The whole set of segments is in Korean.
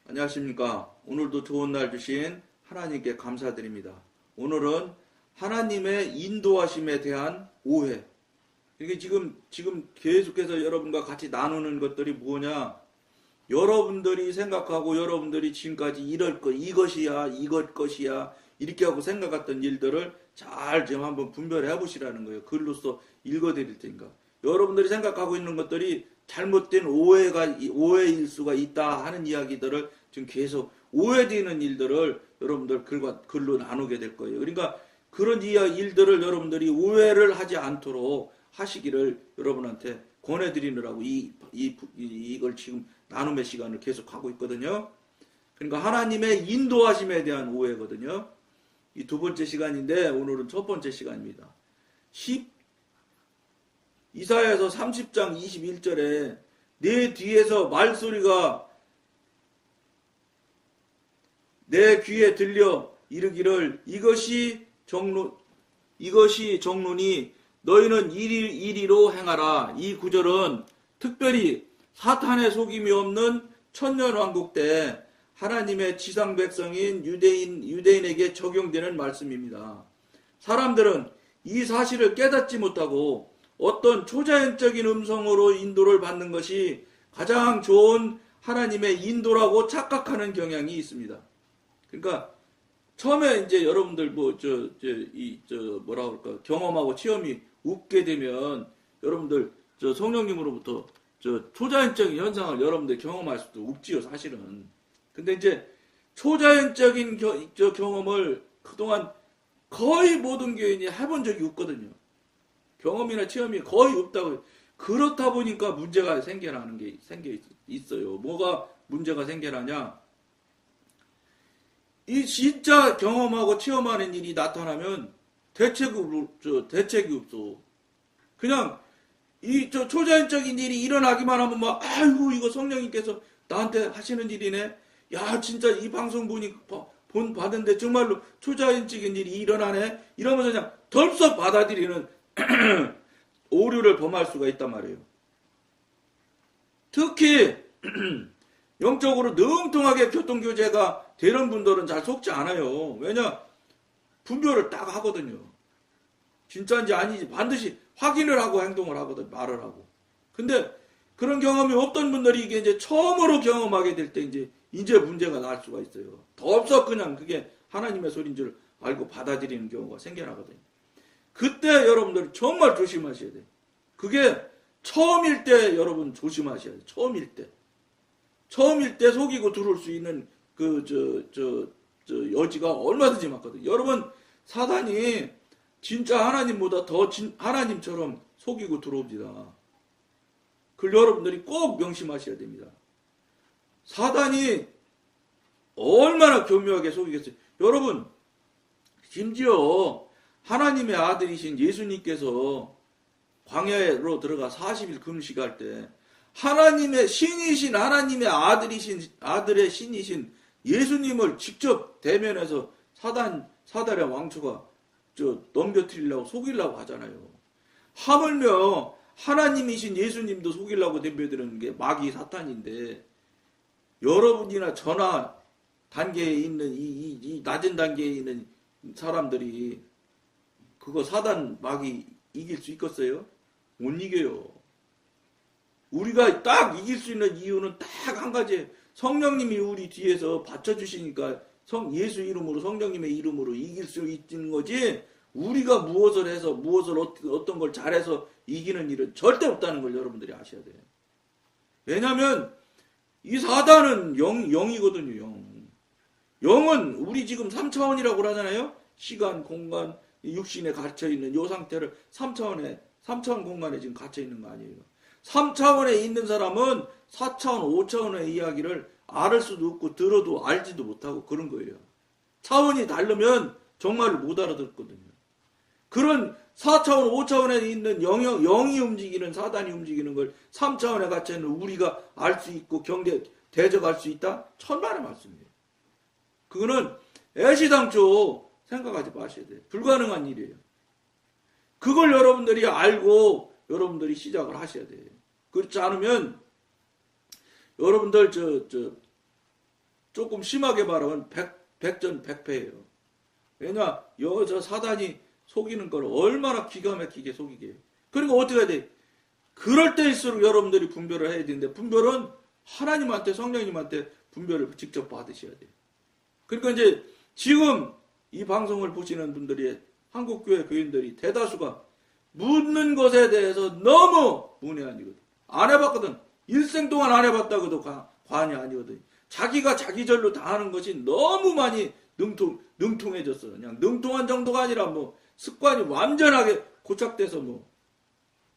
안녕하십니까. 오늘도 좋은 날 주신 하나님께 감사드립니다. 오늘은 하나님의 인도하심에 대한 오해. 이게 지금 계속해서 여러분과 같이 나누는 것들이 뭐냐? 여러분들이 생각하고 여러분들이 지금까지 이것이야, 이것 것이야, 이렇게 하고 생각했던 일들을 잘 지금 한번 분별해 보시라는 거예요. 글로써 읽어 드릴 테니까. 여러분들이 생각하고 있는 것들이 잘못된 오해일 수가 있다 하는 이야기들을 지금 계속 오해되는 일들을 여러분들 글로 나누게 될 거예요. 그러니까 그런 일들을 여러분들이 오해를 하지 않도록 하시기를 여러분한테 권해드리느라고 이걸 지금 나눔의 시간을 계속 하고 있거든요. 그러니까 하나님의 인도하심에 대한 오해거든요. 이 두 번째 시간인데 오늘은 첫 번째 시간입니다. 이사야서 30장 21절에 내 뒤에서 말소리가 내 귀에 들려 이르기를 이것이 정론이 너희는 이리로 행하라. 이 구절은 특별히 사탄의 속임이 없는 천년왕국 때 하나님의 지상 백성인 유대인에게 적용되는 말씀입니다. 사람들은 이 사실을 깨닫지 못하고 어떤 초자연적인 음성으로 인도를 받는 것이 가장 좋은 하나님의 인도라고 착각하는 경향이 있습니다. 그러니까 처음에 이제 여러분들 경험하고 체험이 웃게 되면 여러분들 성령님으로부터 초자연적인 현상을 여러분들 경험할 수도 없지요, 사실은. 근데 이제 초자연적인 경험을 그동안 거의 모든 교인이 해본 적이 없거든요. 경험이나 체험이 거의 없다고. 그렇다 보니까 문제가 생겨 있어요. 뭐가 문제가 생겨나냐? 이 진짜 경험하고 체험하는 일이 나타나면 대책이 없어. 그냥 초자연적인 일이 일어나기만 하면 아이고 이거 성령님께서 나한테 하시는 일이네. 야 진짜 이 방송 받은데 정말로 초자연적인 일이 일어나네. 이러면서 그냥 덜썩 받아들이는 오류를 범할 수가 있단 말이에요. 특히 영적으로 능통하게 교통교제가 되는 분들은 잘 속지 않아요. 왜냐? 분별을 딱 하거든요. 진짜인지 아닌지 반드시 확인을 하고 행동을 하거든, 말을 하고. 근데 그런 경험이 없던 분들이 이게 이제 처음으로 경험하게 될 때 이제 문제가 날 수가 있어요. 덥석 그냥 그게 하나님의 소리인 줄 알고 받아들이는 경우가 생겨나거든요. 그때 여러분들 정말 조심하셔야 돼요. 그게 처음일 때 여러분 조심하셔야 돼요. 처음일 때 속이고 들어올 수 있는 여지가 얼마든지 많거든요. 여러분, 사단이 진짜 하나님보다 더 하나님처럼 속이고 들어옵니다. 그걸 여러분들이 꼭 명심하셔야 됩니다. 사단이 얼마나 교묘하게 속이겠어요. 여러분, 심지어 하나님의 아들이신 예수님께서 광야로 들어가 40일 금식할 때 하나님의 신이신 하나님의 아들의 신이신 예수님을 직접 대면해서 사단의 왕초가 넘겨뜨리려고 속이려고 하잖아요. 하물며 하나님이신 예수님도 속이려고 덤벼드는 게 마귀 사탄인데 여러분이나 저나 단계에 있는 이 낮은 단계에 있는 사람들이 그거 사단 마귀 이길 수 있겠어요? 못 이겨요. 우리가 딱 이길 수 있는 이유는 딱 한 가지. 성령님이 우리 뒤에서 받쳐주시니까 예수 이름으로 성령님의 이름으로 이길 수 있는 거지. 우리가 무엇을 어떤 걸 잘해서 이기는 일은 절대 없다는 걸 여러분들이 아셔야 돼요. 왜냐하면 이 사단은 영이거든요. 영은 우리 지금 3차원이라고 하잖아요. 시간, 공간, 육신에 갇혀있는 이 상태를 3차원 공간에 지금 갇혀있는 거 아니에요. 3차원에 있는 사람은 4차원, 5차원의 이야기를 알을 수도 없고 들어도 알지도 못하고 그런 거예요. 차원이 다르면 정말 못 알아듣거든요. 그런 4차원, 5차원에 있는 영이 움직이는 사단이 움직이는 걸 3차원에 갇혀있는 우리가 알 수 있고 대적할 수 있다? 천만의 말씀이에요. 그거는 애시당초 생각하지 마셔야 돼요. 불가능한 일이에요. 그걸 여러분들이 알고 여러분들이 시작을 하셔야 돼요. 그렇지 않으면 여러분들 조금 심하게 말하면 백전백패예요. 왜냐, 저 사단이 속이는 걸 얼마나 기가 막히게 속이게. 그러니까 어떻게 해야 돼? 그럴 때일수록 여러분들이 분별을 해야 되는데, 분별은 하나님한테, 성령님한테 분별을 직접 받으셔야 돼요. 그러니까 이제 지금 이 방송을 보시는 분들이, 한국교회 교인들이 대다수가 묻는 것에 대해서 너무 문외한이거든. 안 해봤거든. 일생 동안 안 해봤다고도 과언이 아니거든. 자기가 자기 절로 다 하는 것이 너무 많이 능통해졌어. 그냥 능통한 정도가 아니라 뭐 습관이 완전하게 고착돼서 뭐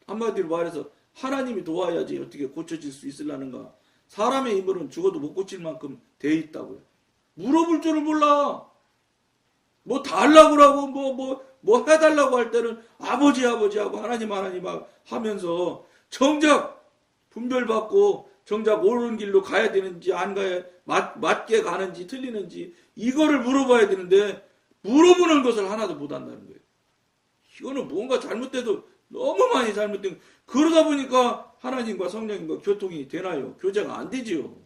한마디로 말해서 하나님이 도와야지 어떻게 고쳐질 수 있으려는가. 사람의 힘으로는 죽어도 못 고칠 만큼 돼 있다고요. 물어볼 줄을 몰라. 뭐 달라고 하고 뭐 해달라고 할 때는 아버지 하고 하나님 하면서 정작 분별받고 정작 옳은 길로 가야 되는지 안 가야 맞게 가는지 틀리는지 이거를 물어봐야 되는데 물어보는 것을 하나도 못 한다는 거예요. 이거는 뭔가 잘못돼도 너무 많이 잘못된 그러다 보니까 하나님과 성령님과 교통이 되나요? 교제가 안 되지요.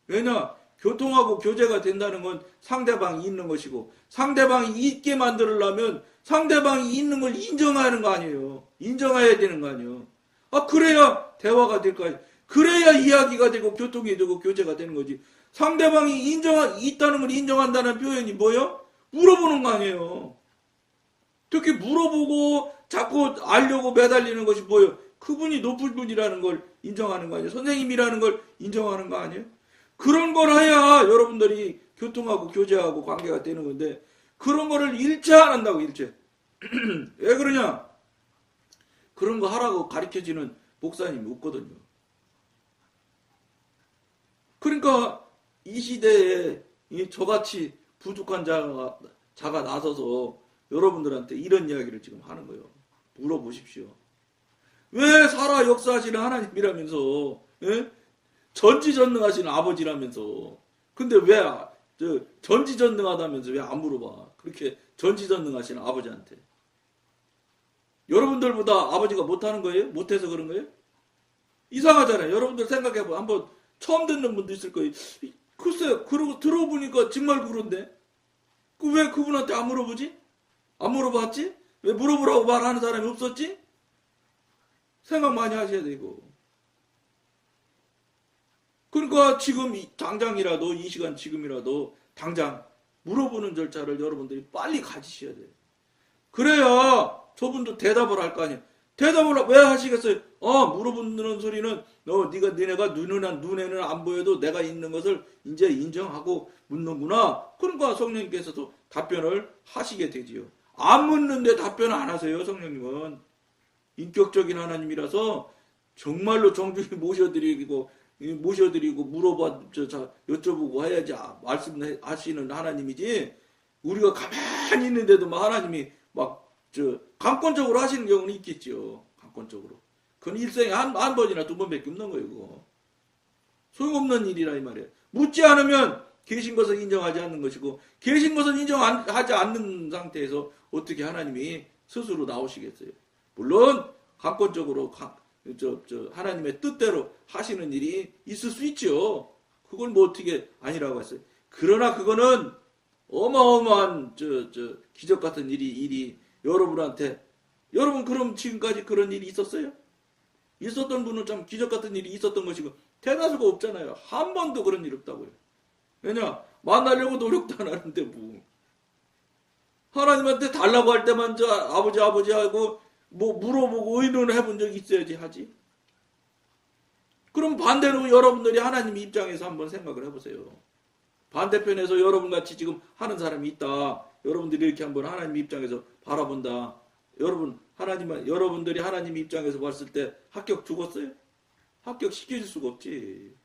왜냐? 교통하고 교제가 된다는 건 상대방이 있는 것이고 상대방이 있게 만들려면 상대방이 있는 걸 인정하는 거 아니에요. 인정해야 되는 거 아니에요. 그래야 대화가 될 거 아니에요. 그래야 이야기가 되고 교통이 되고 교제가 되는 거지. 상대방이 있다는 걸 인정한다는 표현이 뭐예요? 물어보는 거 아니에요. 특히 물어보고 자꾸 알려고 매달리는 것이 뭐예요? 그분이 높은 분이라는 걸 인정하는 거 아니에요? 선생님이라는 걸 인정하는 거 아니에요? 그런 걸 해야 여러분들이 교통하고 교제하고 관계가 되는 건데 그런 거를 일체 안 한다고 일체. 왜 그러냐? 그런 거 하라고 가르쳐주는 목사님이 없거든요. 그러니까 이 시대에 저같이 부족한 자가 나서서 여러분들한테 이런 이야기를 지금 하는 거예요. 물어보십시오. 왜 살아 역사하시는 하나님이라면서 전지전능하시는 아버지라면서 근데 왜 전지전능하다면서 왜 안 물어봐? 그렇게 전지전능하시는 아버지한테 여러분들보다 아버지가 못하는 거예요? 못해서 그런 거예요? 이상하잖아요. 여러분들 생각해봐. 한번 처음 듣는 분도 있을 거예요. 글쎄요. 그러고 들어보니까 정말 그런데 왜 그분한테 안 물어보지? 안 물어봤지? 왜 물어보라고 말하는 사람이 없었지? 생각 많이 하셔야 되고. 그러니까 지금 당장이라도 이 시간 지금이라도 당장 물어보는 절차를 여러분들이 빨리 가지셔야 돼요. 그래야 저분도 대답을 할 거 아니에요. 대답을 왜 하시겠어요? 물어보는 소리는 니네가 눈에는 안 보여도 내가 있는 것을 이제 인정하고 묻는구나. 그러니까 성령님께서도 답변을 하시게 되지요. 안 묻는데 답변을 안 하세요. 성령님은 인격적인 하나님이라서 정말로 정중히 모셔드리고 여쭤보고 해야지 말씀하시는 하나님이지. 우리가 가만히 있는데도 하나님이 강권적으로 하시는 경우는 있겠죠. 강권적으로. 그건 일생에 한 번이나 두 번밖에 없는 거예요. 그거. 소용없는 일이라 이 말이에요. 묻지 않으면 계신 것을 인정하지 않는 것이고 계신 것을 인정하지 않는 상태에서 어떻게 하나님이 스스로 나오시겠어요. 물론 강권적으로 하나님의 뜻대로 하시는 일이 있을 수 있죠. 그걸 뭐 어떻게 아니라고 했어요. 그러나 그거는 어마어마한 기적 같은 일이 여러분 그럼 지금까지 그런 일이 있었어요? 있었던 분은 참 기적 같은 일이 있었던 것이고 대다수가 없잖아요. 한 번도 그런 일 없다고요. 왜냐? 만나려고 노력도 안 하는데 뭐. 하나님한테 달라고 할 때만 아버지 하고 뭐 물어보고 의논을 해본 적이 있어야지 하지. 그럼 반대로 여러분들이 하나님 입장에서 한번 생각을 해보세요. 반대편에서 여러분같이 지금 하는 사람이 있다. 여러분들이 이렇게 한번 하나님 입장에서 바라본다. 여러분들이 하나님 입장에서 봤을 때 합격 죽었어요? 합격 시켜줄 수가 없지.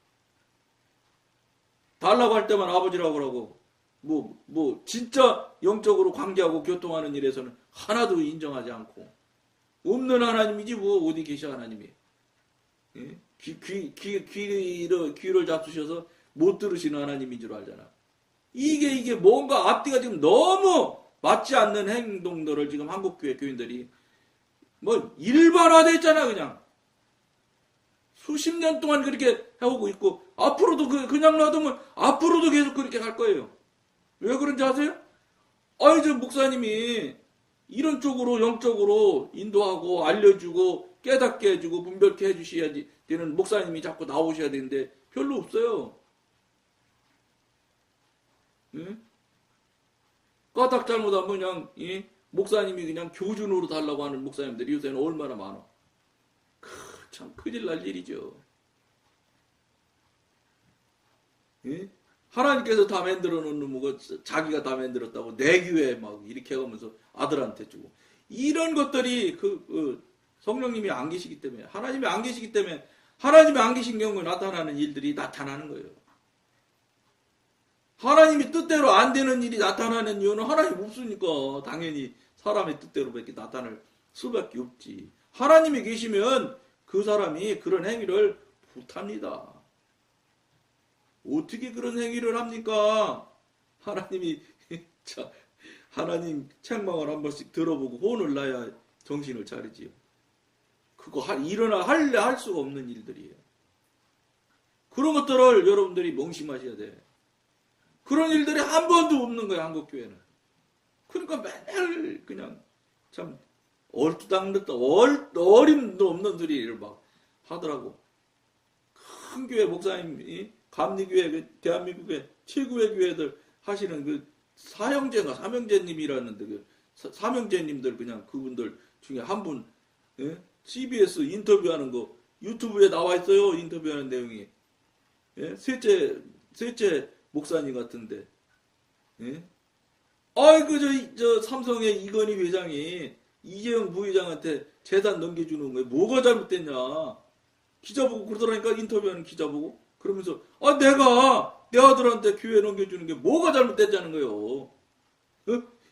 달라고 할 때만 아버지라고 하고 진짜 영적으로 관계하고 교통하는 일에서는 하나도 인정하지 않고 없는 하나님이지 어디 계셔 하나님이. 예? 귀를 잡수셔서 못 들으시는 하나님인 줄 알잖아. 이게 뭔가 앞뒤가 지금 너무 맞지 않는 행동들을 지금 한국교회 교인들이 일반화됐잖아 그냥. 수십 년 동안 그렇게 해오고 있고, 앞으로도 그냥 놔두면 앞으로도 계속 그렇게 갈 거예요. 왜 그런지 아세요? 아이, 저 목사님이 이런 쪽으로 영적으로 인도하고 알려주고 깨닫게 해주고 분별케 해주셔야 되는 목사님이 자꾸 나오셔야 되는데 별로 없어요. 응? 까딱 잘못하면 그냥 목사님이 그냥 교준으로 달라고 하는 목사님들이 요새는 얼마나 많아. 참 큰일 날 일이죠. 예? 하나님께서 다 만들어 놓는 거 자기가 다 만들었다고 내 교회 막 이렇게 하면서 아들한테 주고 이런 것들이 성령님이 안 계시기 때문에 하나님이 안 계시기 때문에 하나님이 안 계신 경우에 나타나는 일들이 나타나는 거예요. 하나님이 뜻대로 안 되는 일이 나타나는 이유는 하나님 없으니까 당연히 사람의 뜻대로밖에 나타날 수밖에 없지. 하나님이 계시면 그 사람이 그런 행위를 못합니다. 어떻게 그런 행위를 합니까? 하나님이 하나님 책망을 한 번씩 들어보고 혼을 나야 정신을 차리지요. 그거 할 수가 없는 일들이에요. 그런 것들을 여러분들이 명심하셔야 돼. 그런 일들이 한 번도 없는 거야, 한국교회는. 그러니까 맨날 그냥 참 얼토당토 어림도 없는 소리를 막 하더라고. 큰 교회 목사님이 감리교회, 대한민국의 최고의 교회들 하시는 그 사명제님이라는데 그 사명제님들 그냥 그분들 중에 한 분, CBS 인터뷰하는 거 유튜브에 나와 있어요. 인터뷰하는 내용이. 예? 셋째 목사님 같은데. 예? 아이고 저 삼성의 이건희 회장이 이재용 부회장한테 재산 넘겨주는 거에 뭐가 잘못됐냐. 기자 보고 그러더라니까 인터뷰하는 기자 보고. 그러면서 내가 내 아들한테 교회 넘겨주는 게 뭐가 잘못됐다는 거예요.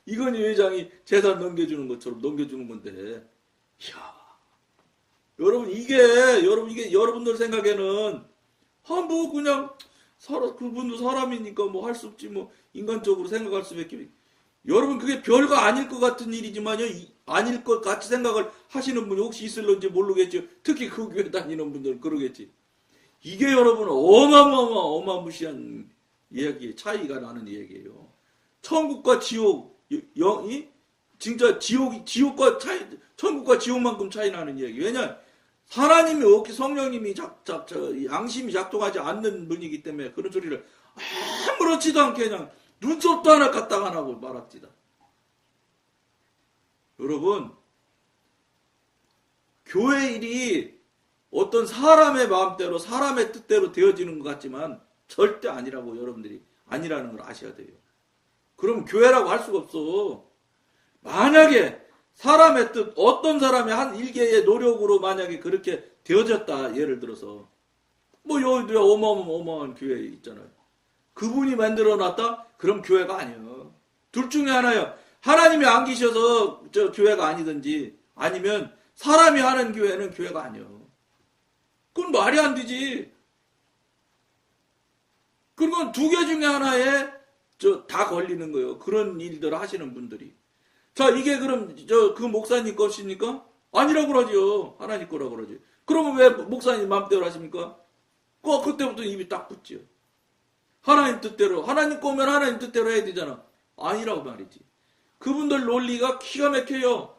이건희 회장이 재산 넘겨주는 것처럼 넘겨주는 건데. 이야. 여러분 이게 여러분들 생각에는 뭐 그냥 그분도 사람이니까 뭐 할 수 없지 뭐 인간적으로 생각할 수밖에. 여러분 그게 별거 아닐 것 같은 일이지만요. 아닐 것 같이 생각을 하시는 분이 혹시 있을런지 모르겠죠. 특히 그 교회 다니는 분들은 그러겠지. 이게 여러분 어마무시한 이야기 차이가 나는 이야기예요. 천국과 지옥 진짜 지옥과 천국과 지옥만큼 차이 나는 이야기. 왜냐 하나님이 없기 성령님이 양심이 작동하지 않는 분이기 때문에 그런 소리를 아무렇지도 않게 그냥 눈썹도 하나 까딱 안 하고 말합니다. 여러분 교회 일이 어떤 사람의 마음대로 사람의 뜻대로 되어지는 것 같지만 절대 아니라고 여러분들이 아니라는 걸 아셔야 돼요. 그럼 교회라고 할 수가 없어. 만약에 사람의 뜻 어떤 사람의 한 일개의 노력으로 만약에 그렇게 되어졌다. 예를 들어서 뭐 여기 어마어마한 교회 있잖아요. 그분이 만들어놨다? 그럼 교회가 아니에요. 둘 중에 하나예요. 하나님이 안 계셔서 저 교회가 아니든지 아니면 사람이 하는 교회는 교회가 아니에요. 그건 말이 안 되지. 그건 두 개 중에 하나에 다 걸리는 거예요. 그런 일들 하시는 분들이. 자, 이게 그럼 그 목사님 것입니까? 아니라고 그러죠. 하나님 거라고 그러죠. 그러면 왜 목사님 마음대로 하십니까? 그때부터 입이 딱 붙지요. 하나님 뜻대로, 하나님 거면 하나님 뜻대로 해야 되잖아. 아니라고 말이지. 그분들 논리가 기가 막혀요.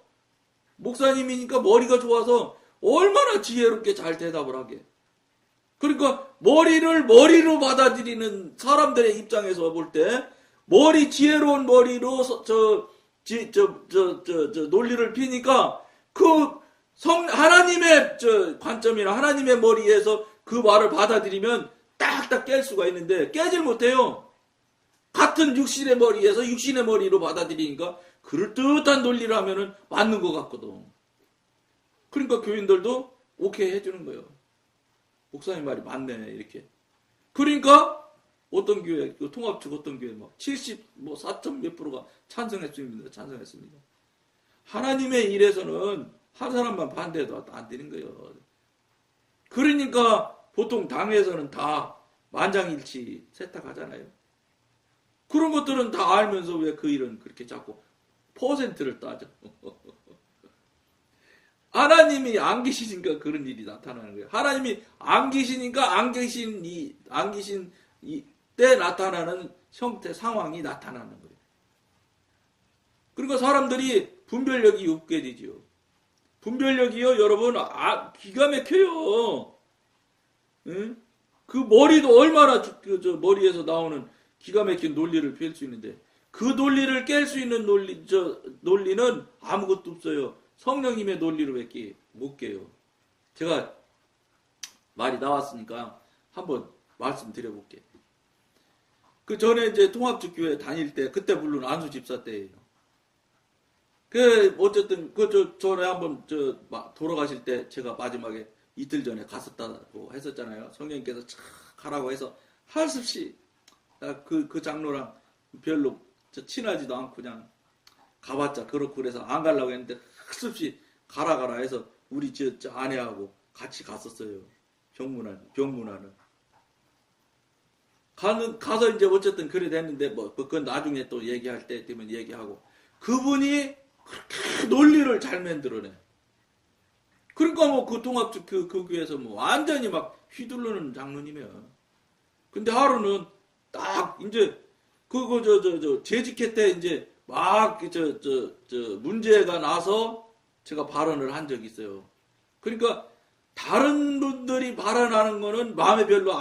목사님이니까 머리가 좋아서 얼마나 지혜롭게 잘 대답을 하게. 그러니까 머리로 받아들이는 사람들의 입장에서 볼 때 지혜로운 머리로 논리를 피니까 하나님의 관점이나 하나님의 머리에서 그 말을 받아들이면 딱딱 깰 수가 있는데 깨질 못해요. 같은 육신의 머리에서 육신의 머리로 받아들이니까 그럴듯한 논리를 하면은 맞는 것 같거든. 그러니까 교인들도 오케이 해주는 거예요. 목사님 말이 맞네 이렇게. 그러니까 어떤 교회, 통합측 어떤 교회 막 4점 몇 프로가 찬성했습니다. 하나님의 일에서는 한 사람만 반대해도 안 되는 거예요. 그러니까 보통 당에서는 다 만장일치 세탁하잖아요. 그런 것들은 다 알면서 왜 그 일은 그렇게 자꾸 퍼센트를 따져. 하나님이 안 계시니까 그런 일이 나타나는 거예요. 하나님이 안 계시니까 안 계신 때 나타나는 형태, 상황이 나타나는 거예요. 그러니까 사람들이 분별력이 없게 되죠. 분별력이요, 여러분, 기가 막혀요. 응? 그 머리도 얼마나 저 머리에서 나오는 기가 막힌 논리를 펼 수 있는데, 그 논리를 깰 수 있는 논리는 아무것도 없어요. 성령님의 논리로밖에 못 깨요. 제가 말이 나왔으니까 한번 말씀드려볼게요. 그 전에 이제 통합주교회 다닐 때, 그때 물론 안수 집사 때예요. 어쨌든, 전에 한번, 돌아가실 때 제가 마지막에 이틀 전에 갔었다고 했었잖아요. 성령님께서 착 가라고 해서 할 수 없이, 그 장로랑 별로 친하지도 않고 그냥 가봤자 그렇고 그래서 안 가려고 했는데 할 수 없이 가라 해서 우리 저 아내하고 같이 갔었어요. 병문안을. 가서 이제 어쨌든 그래 됐는데, 그건 나중에 또 얘기할 때 되면 얘기하고. 그분이 그렇게 논리를 잘 만들어내. 그러니까 그 통합 그 교회에서 완전히 막 휘둘르는 장로님이야. 근데 하루는 딱 이제 재직회 때 이제 막 문제가 나서 제가 발언을 한 적이 있어요. 그러니까 다른 분들이 발언하는 거는 마음에 별로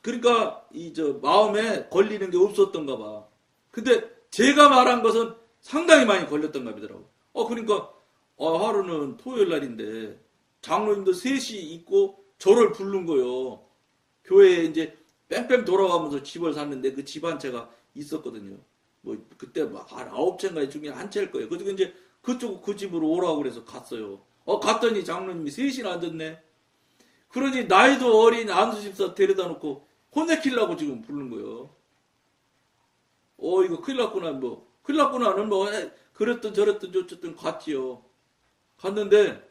그러니까 마음에 걸리는 게 없었던가 봐. 근데 제가 말한 것은 상당히 많이 걸렸던가 보더라고. 그러니까 하루는 토요일 날인데 장로님들 셋이 있고 저를 부른 거요. 교회에 이제 뺑뺑 돌아가면서 집을 샀는데 그 집 한 채가 있었거든요. 그때 한 9채인가 중에 한 채일 거예요. 그래서 이제 그 집으로 오라고 그래서 갔어요. 갔더니 장로님이 셋이나 앉았네. 그러니 나이도 어린 안수집사 데려다 놓고 혼내키려고 지금 부른 거예요. 이거 큰일 났구나, 큰일 났구나는 그랬든 저랬든 어쨌든 갔지요. 갔는데,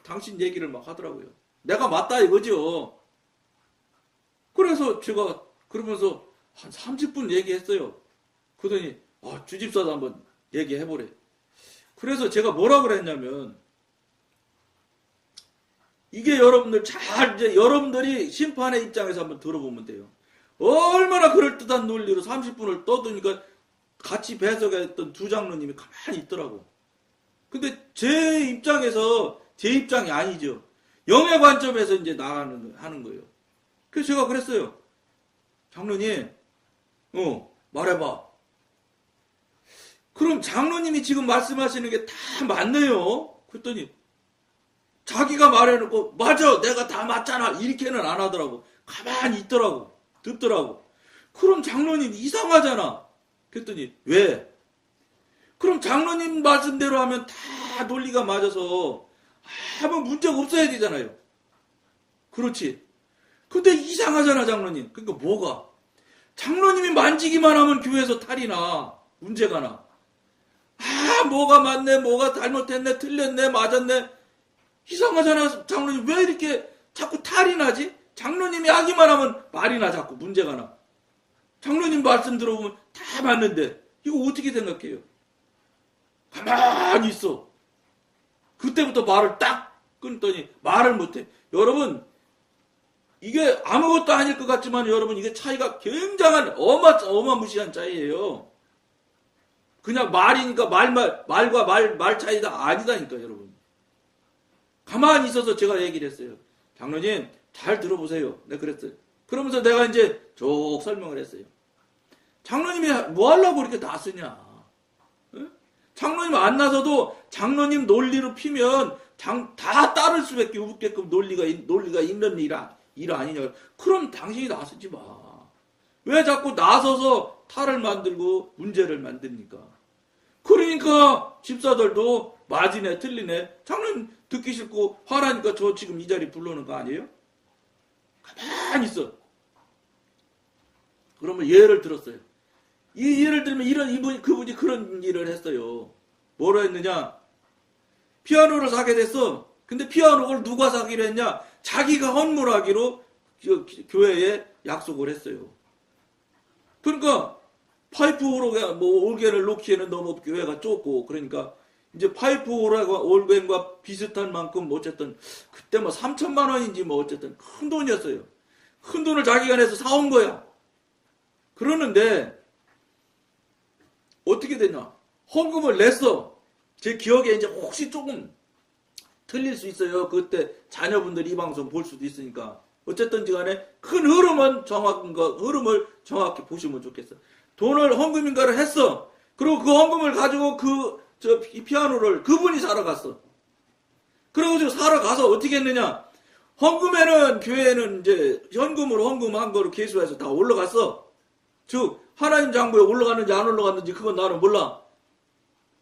당신 얘기를 막 하더라고요. 내가 맞다 이거죠. 그래서 제가 그러면서 한 30분 얘기했어요. 그러더니, 주집사도 한번 얘기해보래. 그래서 제가 뭐라고 그랬냐면, 이게 여러분들이 심판의 입장에서 한번 들어보면 돼요. 얼마나 그럴듯한 논리로 30분을 떠드니까 같이 배석했던 두 장로님이 가만히 있더라고. 근데 제 입장이 아니죠. 영의 관점에서 이제 하는 거예요. 그래서 제가 그랬어요. 장로님, 말해봐. 그럼 장로님이 지금 말씀하시는 게 다 맞네요. 그랬더니 자기가 말해놓고 맞아 내가 다 맞잖아 이렇게는 안 하더라고. 가만히 있더라고. 듣더라고. 그럼 장로님 이상하잖아. 그랬더니 왜? 그럼 장로님 말씀대로 하면 다 논리가 맞아서 아무 문제가 없어야 되잖아요. 그렇지. 근데 이상하잖아 장로님. 그러니까 뭐가? 장로님이 만지기만 하면 교회에서 탈이 나. 문제가 나. 뭐가 맞네 뭐가 잘못했네 틀렸네 맞았네. 이상하잖아. 장로님 왜 이렇게 자꾸 탈이 나지? 장로님이 하기만 하면 말이 나 자꾸 문제가 나. 장로님 말씀 들어보면 다 맞는데 이거 어떻게 생각해요? 가만히 있어. 그때부터 말을 딱 끊더니 말을 못해. 여러분 이게 아무것도 아닐 것 같지만 여러분 이게 차이가 굉장한 어마무시한 차이예요. 그냥 말이니까 말과 말 차이가 아니다니까 여러분. 가만히 있어서 제가 얘기를 했어요. 장로님 잘 들어보세요. 내가 그랬어요. 그러면서 내가 이제 쭉 설명을 했어요. 장로님이 뭐 하려고 이렇게 나서냐. 응? 장로님 안 나서도 장로님 논리로 피면 다 따를 수밖에 없게끔 논리가 있는 일 아니냐. 그럼 당신이 나서지 마. 왜 자꾸 나서서 탈을 만들고 문제를 만듭니까? 그러니까 집사들도 맞으네 틀리네. 장로님 듣기 싫고 화나니까 저 지금 이 자리 불러오는 거 아니에요? 가만히 있어. 그러면 예를 들었어요. 이 예를 들면 그분이 그런 일을 했어요. 뭐로 했느냐? 피아노를 사게 됐어. 근데 피아노를 누가 사기로 했냐? 자기가 헌물하기로 교회에 약속을 했어요. 그러니까 파이프 오르게 올게를 놓기에는 너무 교회가 좁고 그러니까 이제 파이프 올벤과 비슷한 만큼 어쨌든 그때 뭐 3천만 원인지 뭐 어쨌든 큰 돈이었어요. 큰 돈을 자기가 내서 사온 거야. 그러는데 어떻게 됐냐? 헌금을 냈어. 제 기억에 이제 혹시 조금 틀릴 수 있어요. 그때 자녀분들이 이 방송 볼 수도 있으니까. 어쨌든지 간에 큰 흐름은 흐름을 정확히 보시면 좋겠어. 돈을 헌금인가를 했어. 그리고 그 헌금을 가지고 이 피아노를 그분이 사러 갔어. 그래가지고 사러 가서 어떻게 했느냐? 헌금에는 교회는 이제 현금으로 헌금한 거로 계수해서 다 올라갔어. 즉 하나님 장부에 올라갔는지 안 올라갔는지 그건 나는 몰라.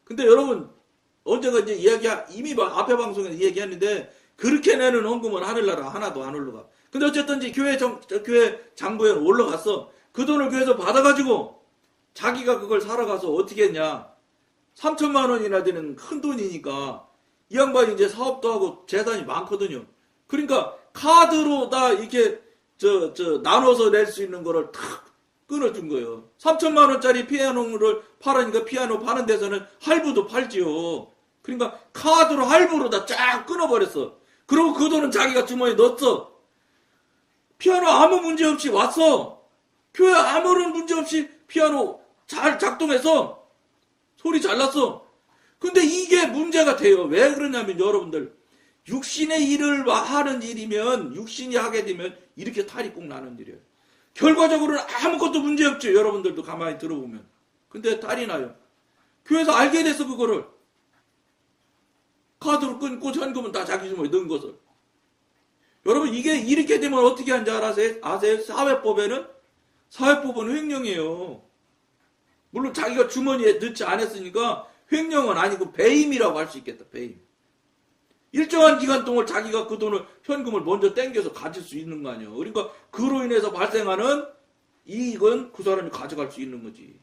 근데 여러분 언제가 이제 이미 앞에 방송에서 얘기했는데 그렇게 내는 헌금은 하늘나라 하나도 안 올라가. 근데 어쨌든지 교회 장부에는 올라갔어. 그 돈을 교회에서 받아가지고 자기가 그걸 사러 가서 어떻게 했냐? 3천만 원이나 되는 큰 돈이니까 이 양반이 이제 사업도 하고 재산이 많거든요. 그러니까 카드로 다 이렇게 나눠서 낼 수 있는 거를 탁 끊어준 거예요. 3천만 원짜리 피아노를 팔으니까 피아노 파는 데서는 할부도 팔지요. 그러니까 카드로 할부로 다 쫙 끊어버렸어. 그리고 그 돈은 자기가 주머니에 넣었어. 피아노 아무 문제 없이 왔어. 교회 아무런 문제 없이 피아노 잘 작동해서 소리 잘 났어. 근데 이게 문제가 돼요. 왜 그러냐면 여러분들 육신의 일을 하는 일이면 육신이 하게 되면 이렇게 탈이 꼭 나는 일이에요. 결과적으로는 아무것도 문제 없죠. 여러분들도 가만히 들어보면. 근데 탈이 나요. 교회에서 알게 됐어 그거를. 카드로 끊고 현금은 다 자기 주머니에 넣은 것을. 여러분 이게 이렇게 되면 어떻게 하는지 아세요? 사회법은 횡령이에요. 물론 자기가 주머니에 넣지 않았으니까 횡령은 아니고 배임이라고 할 수 있겠다. 배임. 일정한 기간 동안 자기가 그 돈을 현금을 먼저 땡겨서 가질 수 있는 거 아니에요. 그러니까 그로 인해서 발생하는 이익은 그 사람이 가져갈 수 있는 거지.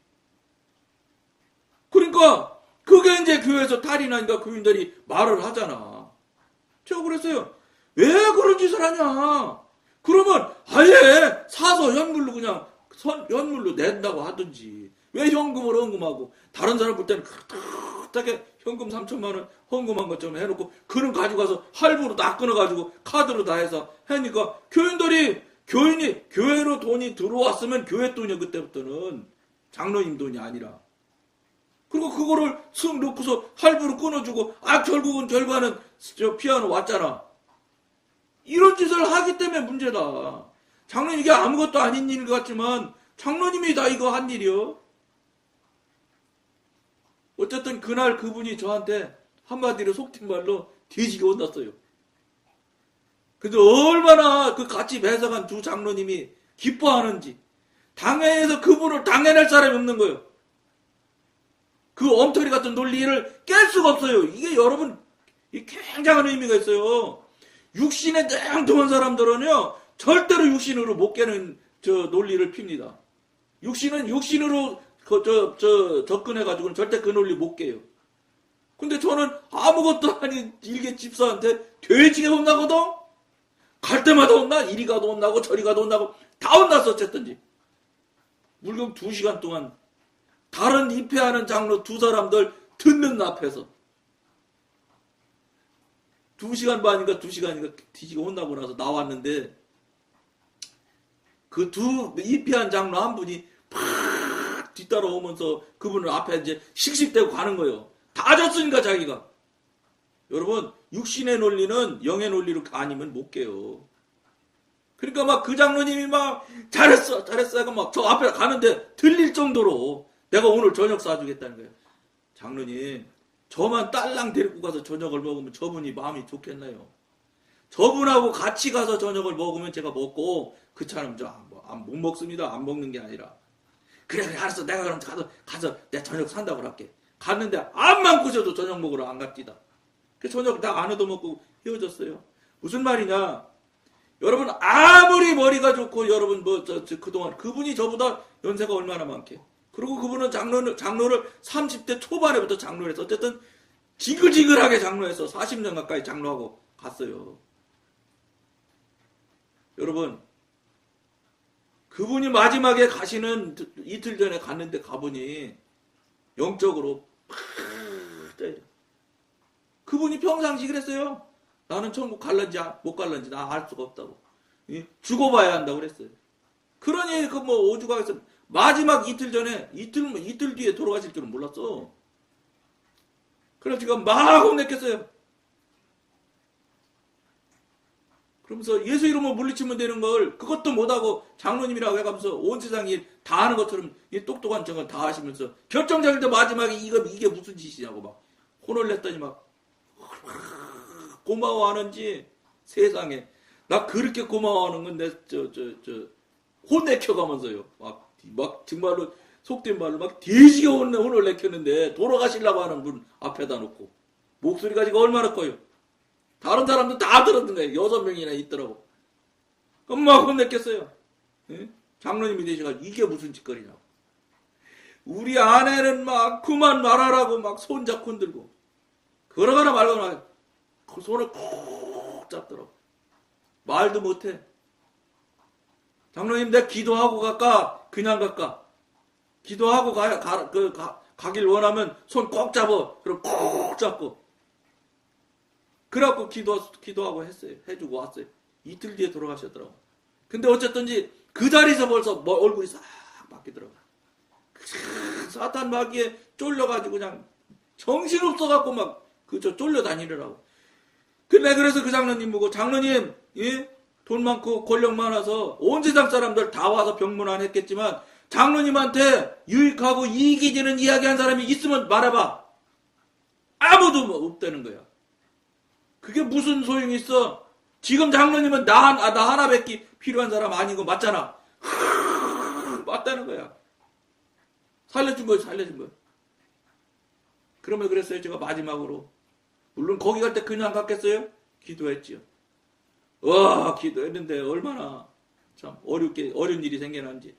그러니까 그게 이제 교회에서 탈이 나니까 교인들이 말을 하잖아. 제가 그랬어요. 왜 그런 짓을 하냐? 그러면 아예 사서 현물로 그냥 현물로 낸다고 하든지. 왜 현금으로 헌금하고 다른 사람 볼 때는 그렇게 현금 3천만 원 헌금한 것처럼 해놓고 그는 가져가서 할부로 다 끊어가지고 카드로 다 해서 하니까 교인이 교회로 돈이 들어왔으면 교회 돈이야. 그때부터는 장로님 돈이 아니라. 그리고 그거를 쓱 놓고서 할부로 끊어주고 결국은 결과는 피아노 왔잖아. 이런 짓을 하기 때문에 문제다. 장로님 이게 아무것도 아닌 일 같지만 장로님이 다 이거 한 일이요. 어쨌든 그날 그분이 저한테 한마디로 속된 말로 뒤지게 혼났어요. 근데 얼마나 그 같이 배석한 두 장로님이 기뻐하는지. 당회에서 그분을 당해낼 사람이 없는 거예요. 그 엉터리 같은 논리를 깰 수가 없어요. 이게 여러분 굉장한 의미가 있어요. 육신에 냉정한 사람들은요 절대로 육신으로 못 깨는 논리를 핍니다. 육신으로 접근해가지고는 절대 그 논리 못 깨요. 근데 저는 아무것도 아닌 일개 집사한테 돼지게 혼나거든? 갈 때마다 혼나? 이리 가도 혼나고 저리 가도 혼나고 다 혼났어. 어쨌든지 물론 2시간 동안 다른 입회하는 장로 두 사람들 듣는 앞에서 2시간 반인가 2시간인가 뒤지게 혼나고 나서 나왔는데 그 입회한 장로 한 분이 팍 뒤따라오면서 그분을 앞에 이제 씩씩대고 가는 거예요. 다 졌으니까 자기가. 여러분 육신의 논리는 영의 논리로 아니면 못 깨요. 그러니까 막 그 장로님이 막 잘했어 하고 막 저 앞에 가는데 들릴 정도로 내가 오늘 저녁 사주겠다는 거예요. 장로님 저만 딸랑 데리고 가서 저녁을 먹으면 저분이 마음이 좋겠나요? 저분하고 같이 가서 저녁을 먹으면 제가 먹고 그 차는 못 먹습니다. 안 먹는 게 아니라. 그래 알았어. 내가 그럼 가서 내가 저녁 산다고 할게. 갔는데 암만 꼬셔도 저녁 먹으러 안 갑디다. 그 저녁 다 안 얻어먹고 헤어졌어요. 무슨 말이냐? 여러분 아무리 머리가 좋고 여러분 그동안 그분이 저보다 연세가 얼마나 많게. 그리고 그분은 장로를 30대 초반에부터 장로를 해서 어쨌든 지글지글하게 장로해서 40년 가까이 장로하고 갔어요. 여러분 그분이 마지막에 가시는 이틀 전에 갔는데 가보니 영적으로 팍 그분이 평상시 그랬어요. 나는 천국 갈런지 못 갈런지 나 알 수가 없다고. 죽어봐야 한다고 그랬어요. 그러니 그 뭐 오죽하겠어. 마지막 이틀 전에 이틀 뒤에 돌아가실 줄은 몰랐어. 그래서 지금 막 혼냈겠어요. 그러면서 예수 이름으로 물리치면 되는 걸 그것도 못하고 장로님이라고 해가면서 온 세상이 다 하는 것처럼 이 똑똑한 척은 다 하시면서 결정적일 때 마지막에 이게 무슨 짓이냐고 막 혼을 냈더니 막 고마워하는지 세상에 나 그렇게 고마워하는 건 내 혼내켜가면서요. 막 정말로 속된 말로 막 돼지게 혼을 내켰는데 돌아가시려고 하는 분 앞에다 놓고 목소리가 지금 얼마나 커요. 다른 사람들 다 들었던 거예요. 6명이나 있더라고. 그럼 막 혼냈겠어요. 예? 장로님이 되셔가지고 이게 무슨 짓거리냐고. 우리 아내는 막 그만 말하라고 막 손잡고 흔들고 그러거나 말거나 그 손을 콕 잡더라고. 말도 못해. 장로님 내가 기도하고 갈까? 그냥 갈까? 기도하고 가길 원하면 손 꼭 잡아. 그럼 콕 잡고. 그래갖고 기도하고 했어요. 해주고 왔어요. 이틀 뒤에 돌아가셨더라고. 근데 어쨌든지 그 자리에서 벌써 얼굴이 싹 바뀌더라고. 사탄 마귀에 쫄려가지고 그냥 정신없어갖고 막 쫄려다니더라고. 근데 그래서 그 장로님 보고 장로님 돈 많고 권력 많아서 온 세상 사람들 다 와서 병문안 했겠지만 장로님한테 유익하고 이익이 되는 이야기한 사람이 있으면 말해봐. 아무도 없다는 거야. 그게 무슨 소용이 있어? 지금 장로님은 나 하나밖에 필요한 사람 아니고 맞잖아. 맞다는 거야. 살려준 거야. 그러면 그랬어요. 제가 마지막으로. 물론 거기 갈 때 그냥 갔겠어요? 기도했지요. 와, 기도했는데 얼마나 참 어려운 일이 생겨난지.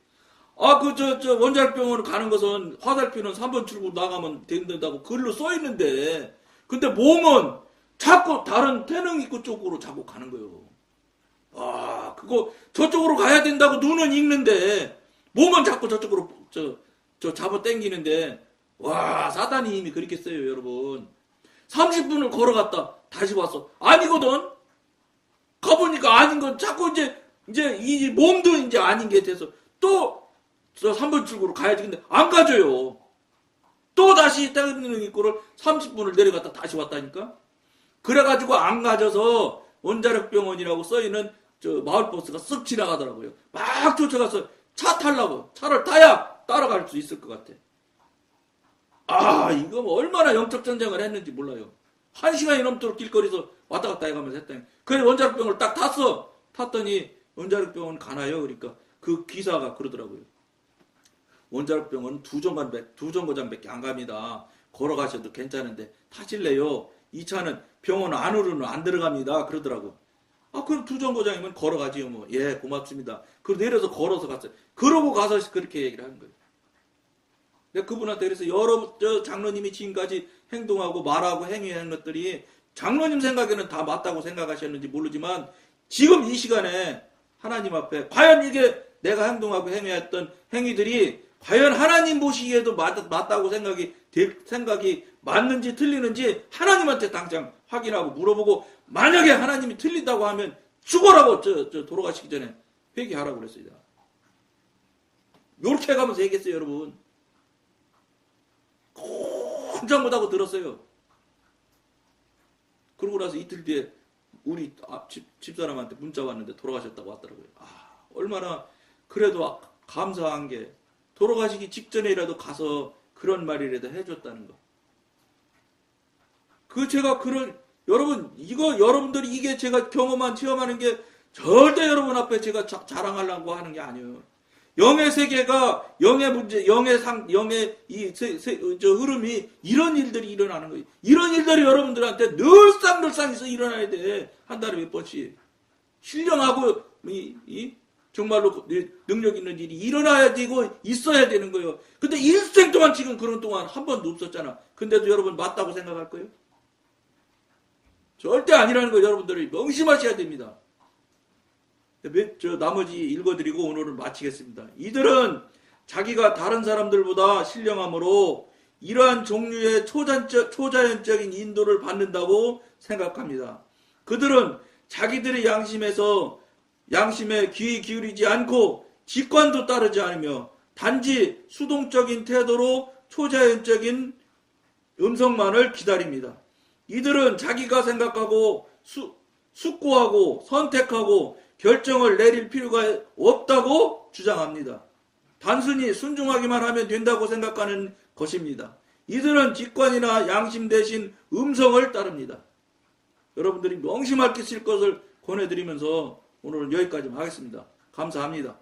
원자력병원을 가는 것은 화살표는 3번 출구 나가면 된다고 글로 써있는데, 근데 몸은 자꾸 다른 태릉 입구 쪽으로 자꾸 가는 거예요. 그거 저쪽으로 가야 된다고 눈은 읽는데 몸은 자꾸 저쪽으로 잡아 당기는데 와 사단이 이미 그렇게 써요 여러분. 30분을 걸어갔다 다시 왔어. 아니거든. 가보니까 아닌 건 자꾸 이제 이 몸도 이제 아닌 게 돼서 또 저 3번 출구로 가야지. 근데 안 가져요. 또 다시 태릉 입구를 30분을 내려갔다 다시 왔다니까. 그래가지고 안 가져서 원자력병원이라고 써있는 저 마을버스가 쓱 지나가더라고요. 막 쫓아가서 차 타려고. 차를 타야 따라갈 수 있을 것 같아. 이거 뭐 얼마나 영적 전쟁을 했는지 몰라요. 1시간이 넘도록 길거리에서 왔다 갔다 해가면서 했더니. 그래서 원자력병원을 딱 탔어. 탔더니 원자력병원 가나요? 그러니까 그 기사가 그러더라고요. 원자력병원은 두 정거장밖에 안 갑니다. 걸어가셔도 괜찮은데 타실래요? 이 차는 병원 안으로는 안 들어갑니다. 그러더라고. 그럼 두 정거장이면 걸어가지요. 뭐. 예, 고맙습니다. 그리고 내려서 걸어서 갔어요. 그러고 가서 그렇게 얘기를 하는 거예요. 내가 그분한테 그래서 여러 장로님이 지금까지 행동하고 말하고 행위하는 것들이 장로님 생각에는 다 맞다고 생각하셨는지 모르지만 지금 이 시간에 하나님 앞에 과연 이게 내가 행동하고 행위했던 행위들이 과연 하나님 보시기에도 맞다고 생각이 맞는지 틀리는지 하나님한테 당장 확인하고 물어보고 만약에 하나님이 틀린다고 하면 죽어라고 돌아가시기 전에 회개하라고 그랬어요. 요렇게 해가면서 얘기했어요 여러분. 꼼짝 못하고 들었어요. 그러고 나서 이틀 뒤에 우리 집사람한테 문자 왔는데 돌아가셨다고 왔더라고요. 얼마나 그래도 감사한 게 돌아가시기 직전에라도 가서 그런 말이라도 해줬다는 거. 여러분, 여러분들이 이게 제가 체험하는 게 절대 여러분 앞에 제가 자랑하려고 하는 게 아니에요. 영의 세계가, 영의 문제, 영의 흐름이 이런 일들이 일어나는 거예요. 이런 일들이 여러분들한테 늘상 일어나야 돼. 한 달에 몇 번씩. 신령하고, 정말로 능력 있는 일이 일어나야 되고 있어야 되는 거예요. 근데 일생 동안 지금 그런 동안 한 번도 없었잖아. 근데도 여러분 맞다고 생각할 거예요? 절대 아니라는 거 여러분들이 명심하셔야 됩니다. 나머지 읽어드리고 오늘은 마치겠습니다. 이들은 자기가 다른 사람들보다 신령함으로 이러한 종류의 초자연적인 인도를 받는다고 생각합니다. 그들은 자기들의 양심에 귀 기울이지 않고 직관도 따르지 않으며 단지 수동적인 태도로 초자연적인 음성만을 기다립니다. 이들은 자기가 생각하고 숙고하고 선택하고 결정을 내릴 필요가 없다고 주장합니다. 단순히 순종하기만 하면 된다고 생각하는 것입니다. 이들은 직관이나 양심 대신 음성을 따릅니다. 여러분들이 명심할 것을 권해드리면서 오늘은 여기까지만 하겠습니다. 감사합니다.